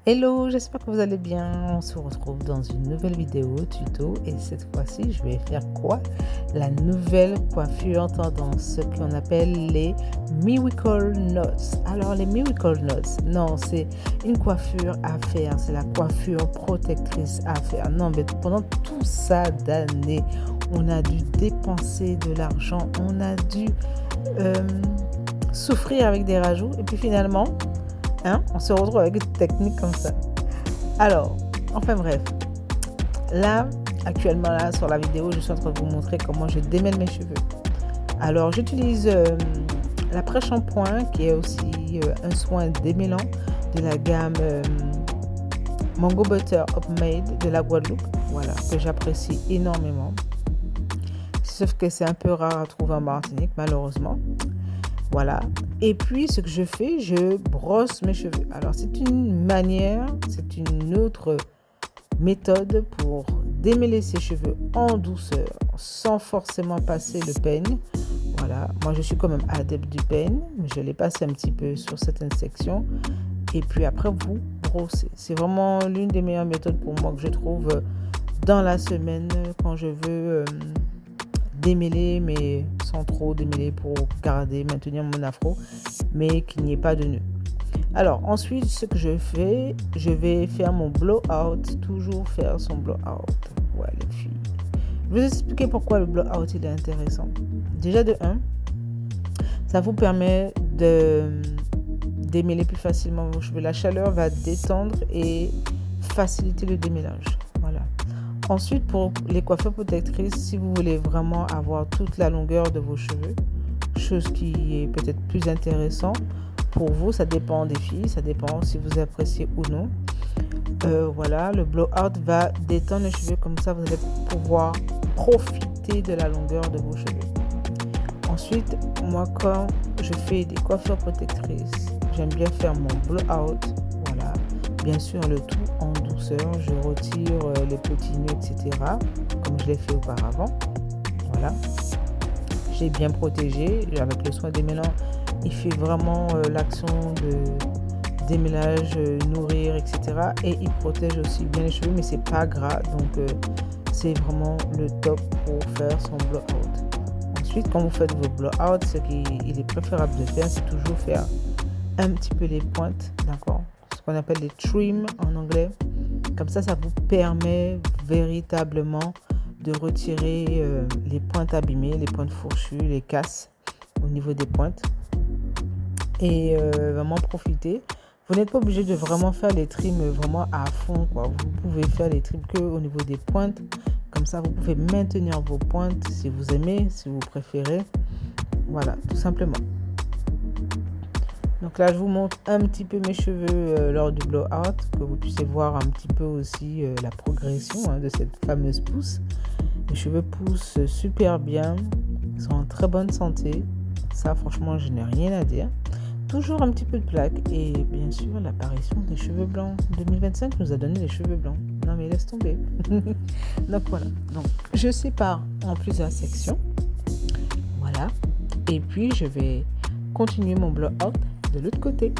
Hello, j'espère que vous allez bien. On se retrouve dans une nouvelle vidéo tuto et cette fois-ci, je vais faire quoi? La nouvelle coiffure tendance, ce qu'on appelle les Miracle Knots. Alors, les Miracle Knots, non, c'est une coiffure à faire, c'est la coiffure protectrice à faire. Non, mais pendant tout ça d'années, on a dû dépenser de l'argent, on a dû euh, souffrir avec des rajouts et puis finalement, hein, on se retrouve avec une technique comme ça. Alors, enfin bref, là, actuellement, là, sur la vidéo, je suis en train de vous montrer comment je démêle mes cheveux. Alors, j'utilise la prêche-shampoing, qui est aussi un soin démêlant de la gamme Mango Butter Upmade de la Guadeloupe, voilà, que j'apprécie énormément. Sauf que c'est un peu rare à trouver en Martinique, malheureusement. Voilà. Et puis, ce que je fais, je brosse mes cheveux. Alors, c'est une manière, c'est une autre méthode pour démêler ses cheveux en douceur, sans forcément passer le peigne. Voilà. Moi, je suis quand même adepte du peigne. Je l'ai passé un petit peu sur certaines sections. Et puis après, vous brossez. C'est vraiment l'une des meilleures méthodes pour moi que je trouve dans la semaine quand je veux démêler, mais sans trop démêler pour garder, maintenir mon afro, mais qu'il n'y ait pas de nœud. Alors ensuite, ce que je fais, je vais faire mon blowout, toujours faire son blowout. Ouais, les filles. Je vais vous expliquer pourquoi le blowout il est intéressant. Déjà de 1, ça vous permet de démêler plus facilement vos cheveux. La chaleur va détendre et faciliter le démêlage. Voilà. Ensuite, pour les coiffures protectrices, si vous voulez vraiment avoir toute la longueur de vos cheveux, chose qui est peut-être plus intéressant pour vous, ça dépend des filles, ça dépend si vous appréciez ou non. Voilà, le blowout va détendre les cheveux, comme ça vous allez pouvoir profiter de la longueur de vos cheveux. Ensuite, moi quand je fais des coiffures protectrices, j'aime bien faire mon blowout. Voilà, bien sûr le tout en douceur, je retire les petits nœuds, etc. comme je l'ai fait auparavant. Voilà, j'ai bien protégé avec le soin démêlant. Il fait vraiment l'action de démêlage, nourrir, etc. Et il protège aussi bien les cheveux, mais c'est pas gras, donc c'est vraiment le top pour faire son blowout. Ensuite, quand vous faites vos blowouts, ce qu'il est préférable de faire, c'est toujours faire un petit peu les pointes, d'accord? Ce qu'on appelle les trim en anglais. Comme ça vous permet véritablement de retirer les pointes abîmées, les pointes fourchues, les casses au niveau des pointes. Et vraiment profiter. Vous n'êtes pas obligé de vraiment faire les trims vraiment à fond, quoi. Vous pouvez faire les trims que au niveau des pointes. Comme ça, vous pouvez maintenir vos pointes si vous aimez, si vous préférez. Voilà, tout simplement. Donc là, je vous montre un petit peu mes cheveux lors du blowout, que vous puissiez voir un petit peu aussi la progression de cette fameuse pousse. Les cheveux poussent super bien, ils sont en très bonne santé. Ça, franchement, je n'ai rien à dire. Toujours un petit peu de plaque et bien sûr l'apparition des cheveux blancs. 2025 nous a donné les cheveux blancs. Non mais laisse tomber. Donc voilà. Donc je sépare en plusieurs sections. Voilà. Et puis je vais continuer mon blowout de l'autre côté.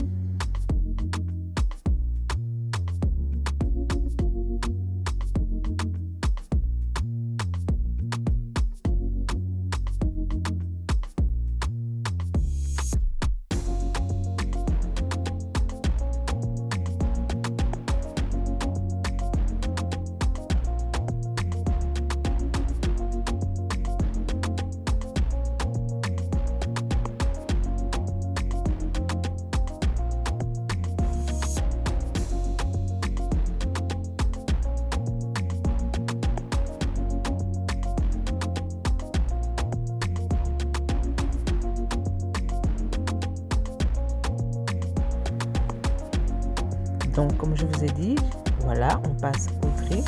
Donc, comme je vous ai dit, voilà, on passe au tri.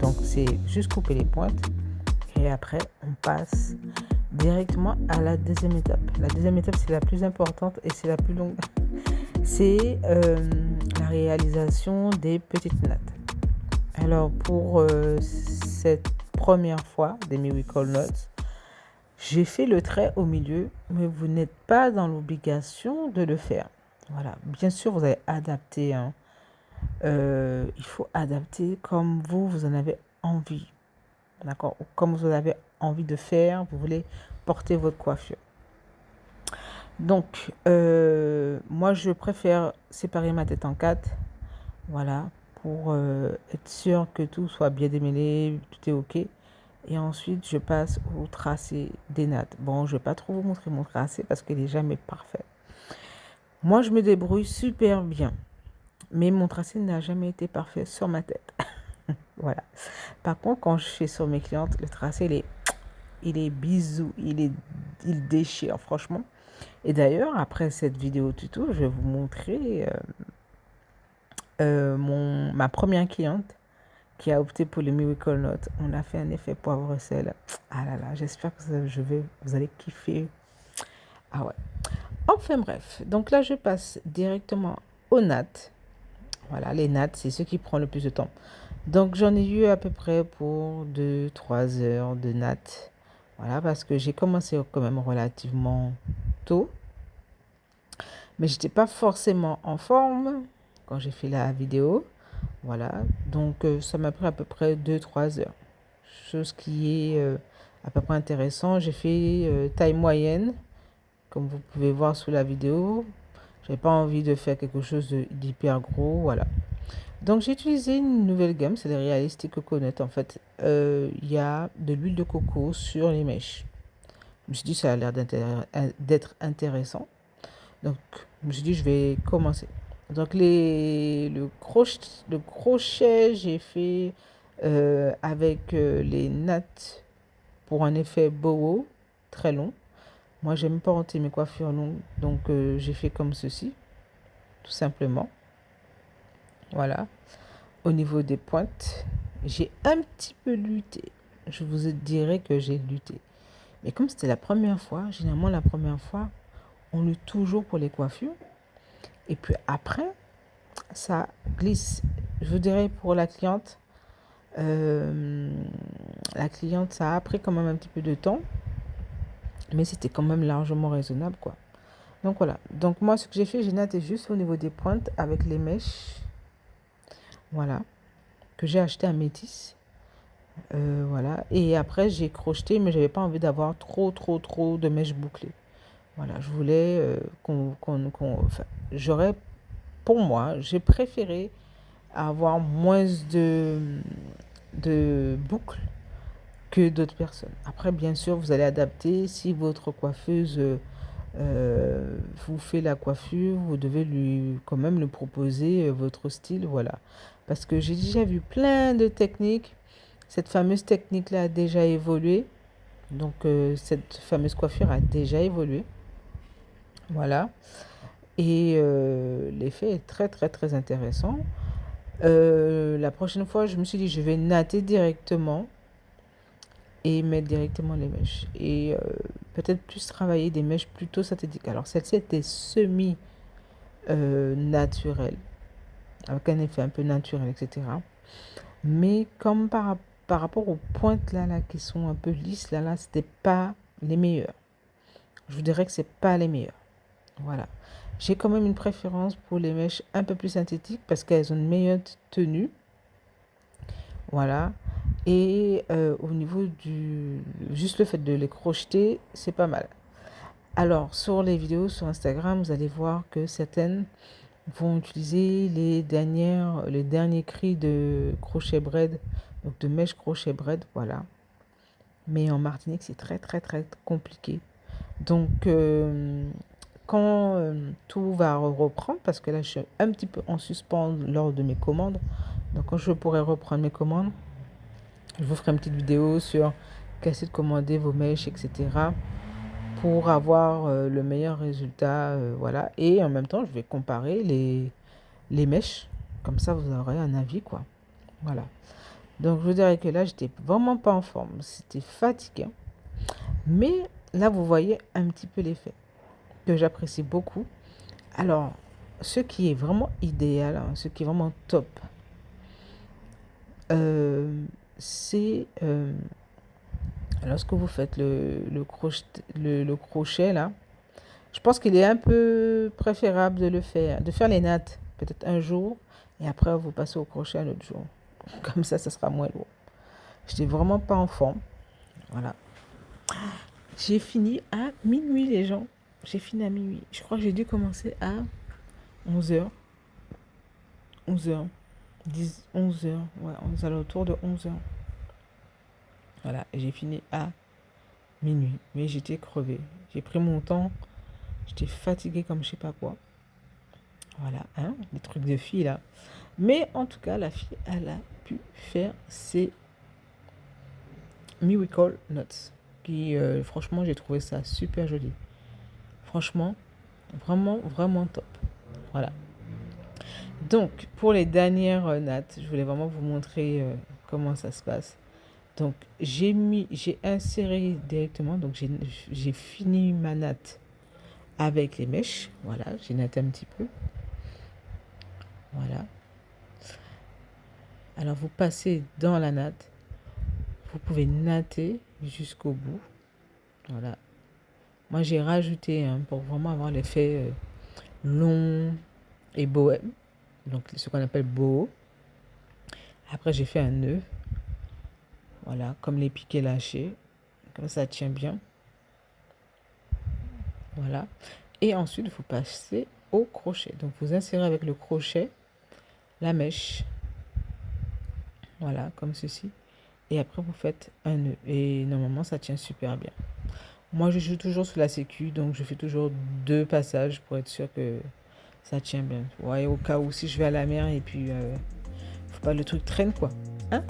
Donc, c'est juste couper les pointes. Et après, on passe directement à la deuxième étape. La deuxième étape, c'est la plus importante et c'est la plus longue. C'est la réalisation des petites nattes. Alors, pour cette première fois des Miracle Knots, j'ai fait le trait au milieu, mais vous n'êtes pas dans l'obligation de le faire. Voilà, bien sûr, vous allez adapter il faut adapter comme vous en avez envie. D'accord? Comme vous avez envie de faire, vous voulez porter votre coiffure. Donc, moi, je préfère séparer ma tête en 4. Voilà, pour être sûr que tout soit bien démêlé, tout est OK. Et ensuite, je passe au tracé des nattes. Bon, je ne vais pas trop vous montrer mon tracé parce qu'il n'est jamais parfait. Moi, je me débrouille super bien. Mais mon tracé n'a jamais été parfait sur ma tête. Voilà. Par contre, quand je fais sur mes clientes, le tracé, il est bisou, il déchire, franchement. Et d'ailleurs, après cette vidéo tuto, je vais vous montrer ma première cliente qui a opté pour le Miracle Knot. On a fait un effet poivre sel. Ah là là, j'espère que vous allez kiffer. Ah ouais. Enfin bref, donc là je passe directement aux nattes. Voilà, les nattes, c'est ce qui prend le plus de temps. Donc j'en ai eu à peu près pour 2-3 heures de nattes. Voilà, parce que j'ai commencé quand même relativement tôt. Mais j'étais pas forcément en forme quand j'ai fait la vidéo. Voilà, donc ça m'a pris à peu près 2-3 heures. Chose qui est à peu près intéressant. J'ai fait taille moyenne, comme vous pouvez voir sous la vidéo. J'avais pas envie de faire quelque chose d'hyper gros, voilà. Donc j'ai utilisé une nouvelle gamme, c'est le Realistic Coconut. En fait, il y a de l'huile de coco sur les mèches. Je me suis dit ça a l'air d'être intéressant. Donc je me suis dit je vais commencer. Donc le crochet j'ai fait avec les nattes pour un effet boho très long. Moi j'aime pas hanter mes coiffures longues, donc j'ai fait comme ceci, tout simplement. Voilà. Au niveau des pointes, j'ai un petit peu lutté. Je vous dirais que j'ai lutté. Mais comme c'était la première fois, généralement la première fois, on lutte toujours pour les coiffures. Et puis après, ça glisse. Je vous dirais pour la cliente, ça a pris quand même un petit peu de temps. Mais c'était quand même largement raisonnable, quoi. Donc voilà. Donc moi, ce que j'ai fait, j'ai natté juste au niveau des pointes avec les mèches. Voilà. Que j'ai acheté à Métis. Voilà. Et après, j'ai crocheté, mais j'avais pas envie d'avoir trop de mèches bouclées. Voilà. Je voulais enfin, pour moi, j'ai préféré avoir moins de boucles que d'autres personnes. Après, bien sûr, vous allez adapter. Si votre coiffeuse vous fait la coiffure, vous devez quand même lui proposer votre style, voilà. Parce que j'ai déjà vu plein de techniques. Cette fameuse technique-là a déjà évolué. Donc, cette fameuse coiffure a déjà évolué. Voilà. Et l'effet est très intéressant. La prochaine fois, je me suis dit, je vais natter directement et mettre directement les mèches. Et peut-être plus travailler des mèches plutôt synthétiques. Alors, celle-ci était semi-naturelle, avec un effet un peu naturel, etc. Mais comme par rapport aux pointes là qui sont un peu lisses, là, c'était pas les meilleurs. Je vous dirais que c'est pas les meilleurs. Voilà. J'ai quand même une préférence pour les mèches un peu plus synthétiques parce qu'elles ont une meilleure tenue. Voilà. Et au niveau juste le fait de les crocheter, c'est pas mal. Alors, sur les vidéos sur Instagram, vous allez voir que certaines vont utiliser les derniers cris de crochet braid, donc de mèche crochet braid, voilà. Mais en Martinique, c'est très compliqué. Donc, quand tout va reprendre, parce que là, je suis un petit peu en suspens lors de mes commandes. Donc, quand je pourrai reprendre mes commandes, je vous ferai une petite vidéo sur qu'est-ce de commander vos mèches, etc. pour avoir le meilleur résultat, voilà. Et en même temps, je vais comparer les mèches. Comme ça, vous aurez un avis, quoi. Voilà. Donc, je vous dirais que là, j'étais vraiment pas en forme. C'était fatigant. Mais là, vous voyez un petit peu l'effet que j'apprécie beaucoup. Alors, ce qui est vraiment idéal, hein, ce qui est vraiment top, c'est lorsque vous faites le crochet là, je pense qu'il est un peu préférable de faire les nattes peut-être un jour Et après, vous passez au crochet un autre jour. Comme ça sera moins lourd. Je n'étais vraiment pas en forme. Voilà. J'ai fini à minuit, les gens. J'ai fini à minuit. Je crois que j'ai dû commencer à 11h. 11h. 11h. Ouais, aux alentours de 11h. Voilà. Et j'ai fini à minuit. Mais j'étais crevée. J'ai pris mon temps. J'étais fatiguée comme je sais pas quoi. Voilà, hein, des trucs de fille là. Mais en tout cas, la fille, elle a pu faire ses Miracle Nuts. Qui, franchement, j'ai trouvé ça super joli. Franchement, vraiment, vraiment top. Voilà. Donc, pour les dernières nattes, je voulais vraiment vous montrer comment ça se passe. Donc, j'ai inséré directement. Donc, j'ai fini ma natte avec les mèches. Voilà, j'ai natté un petit peu. Voilà. Alors, vous passez dans la natte. Vous pouvez natter jusqu'au bout. Voilà. Moi, j'ai rajouté pour vraiment avoir l'effet long et bohème. Donc, ce qu'on appelle boho. Après, j'ai fait un nœud. Voilà, comme les piquets lâchés. Comme ça tient bien. Voilà. Et ensuite, vous passez au crochet. Donc, vous insérez avec le crochet la mèche. Voilà, comme ceci. Et après, vous faites un nœud. Et normalement, ça tient super bien. Moi, je joue toujours sur la sécu. Donc, je fais toujours 2 passages pour être sûr que ça tient bien. Ouais, au cas où si je vais à la mer et puis, faut pas le truc traîne, quoi. Hein?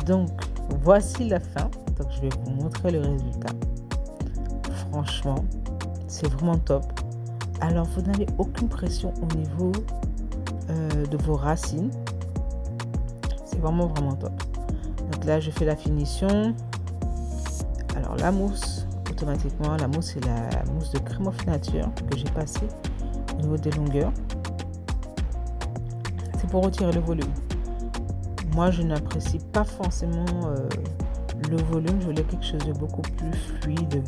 Donc, voici la fin. Donc, je vais vous montrer le résultat. Franchement, c'est vraiment top. Alors, vous n'avez aucune pression au niveau de vos racines. C'est vraiment, vraiment top. Donc là, je fais la finition. Alors, la mousse, automatiquement, la mousse, c'est la mousse de Crème of Nature que j'ai passée au niveau des longueurs. C'est pour retirer le volume. Moi, je n'apprécie pas forcément le volume. Je voulais quelque chose de beaucoup plus fluide,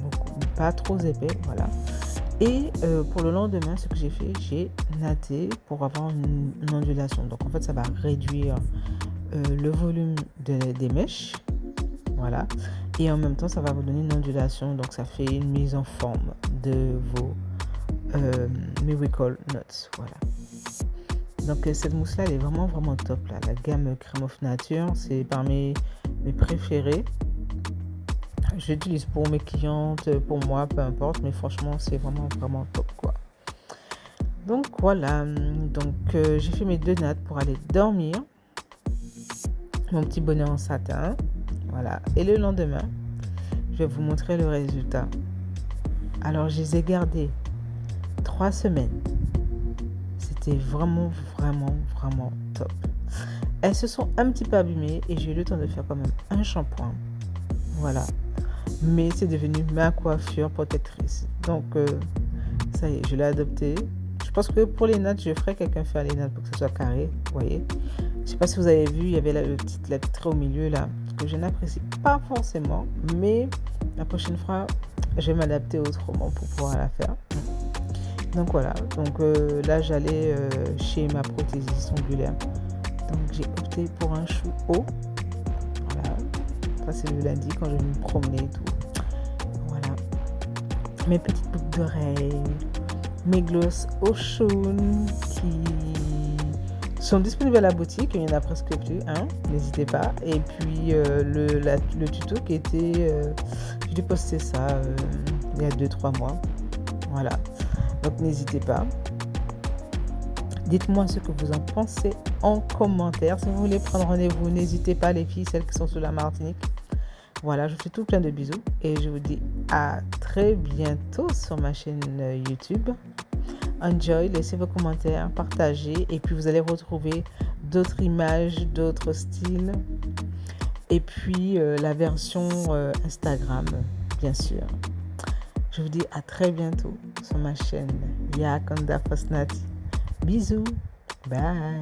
pas trop épais, voilà. Et pour le lendemain, ce que j'ai fait, j'ai natté pour avoir une ondulation. Donc, en fait, ça va réduire le volume des mèches, voilà. Et en même temps, ça va vous donner une ondulation. Donc, ça fait une mise en forme de vos Miracle Nuts, voilà. Donc cette mousse là elle est vraiment vraiment top là. La gamme Crème of Nature, c'est parmi mes préférés. Je l'utilise pour mes clientes, pour moi, peu importe, mais franchement c'est vraiment vraiment top quoi. Donc voilà, donc j'ai fait mes 2 nattes pour aller dormir. Mon petit bonnet en satin, voilà. Et le lendemain, je vais vous montrer le résultat. Alors je les ai gardées 3 semaines. C'était vraiment, vraiment, vraiment top. Elles se sont un petit peu abîmées et j'ai eu le temps de faire quand même un shampoing. Voilà. Mais c'est devenu ma coiffure protectrice. Donc, ça y est, je l'ai adopté. Je pense que pour les nattes, je ferai quelqu'un faire les nattes pour que ce soit carré. Vous voyez. Je ne sais pas si vous avez vu, il y avait la petite trait au milieu là, que je n'apprécie pas forcément. Mais la prochaine fois, je vais m'adapter autrement pour pouvoir la faire. Donc voilà, donc là j'allais chez ma prothésiste ongulaire. Donc j'ai opté pour un chou haut. Voilà, ça c'est le lundi quand je vais me promener et tout. Voilà, mes petites boucles d'oreilles, mes gloss Oshun qui sont disponibles à la boutique. Il y en a presque plus, hein, n'hésitez pas. Et puis le tuto qui était, j'ai dû poster ça il y a 2-3 mois. Voilà. Donc n'hésitez pas. Dites-moi ce que vous en pensez en commentaire. Si vous voulez prendre rendez-vous, n'hésitez pas les filles, celles qui sont sur la Martinique. Voilà, je vous fais tout plein de bisous et je vous dis à très bientôt sur ma chaîne YouTube. Enjoy, laissez vos commentaires, partagez et puis vous allez retrouver d'autres images, d'autres styles et puis la version Instagram, bien sûr. Je vous dis à très bientôt sur ma chaîne Yakonda Fosnati. Bisous. Bye.